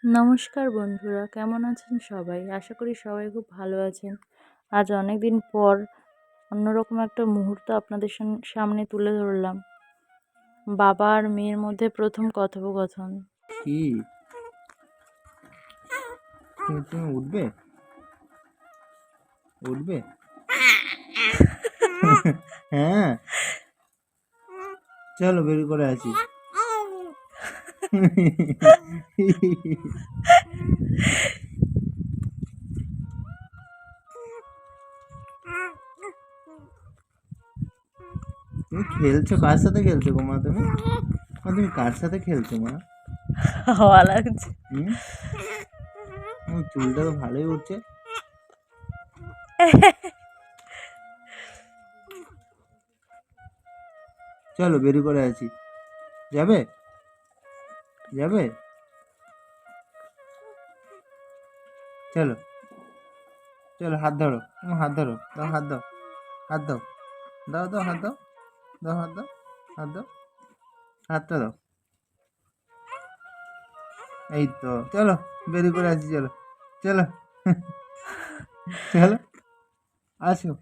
নমস্কার বন্ধুরা, কেমন আছেন সবাই? আশা করি সবাই খুব ভালো আছেন। আজ অনেক দিন পর অন্যরকম একটা মুহূর্ত আপনাদের সামনে তুলে ধরলাম। বাবা আর মেয়ের মধ্যে প্রথম কথোপকথন। কি তুমি উঠবে উঠবে? হ্যাঁ, চলো বের করে আছি। তুমি খেলছো? কার সাথে খেলছো গো মা? তুমি কার সাথে খেলছো মা? হাওয়া লাগছে। চুলটা তো ভালোই উঠছে। চলো বের করে আছি। যাবে যাবে? চলো চলো, হাত ধরো, হাত ধরো, দাও হাত দাও, হাত দাও, দাও দাও হাত দাও, দাও হাত দাও, হাত দাও, হাতটা দাও। এই তো, চলো বের করে আছি। চলো চলো চলো, আসো।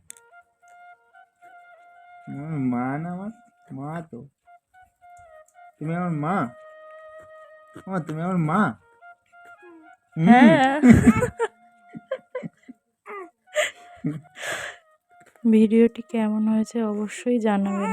মা না, আমার মা তো। তুমি আমার মা। তুমি আমার মা। হ্যাঁ। ভিডিওটি কেমন হয়েছে অবশ্যই জানাবেন।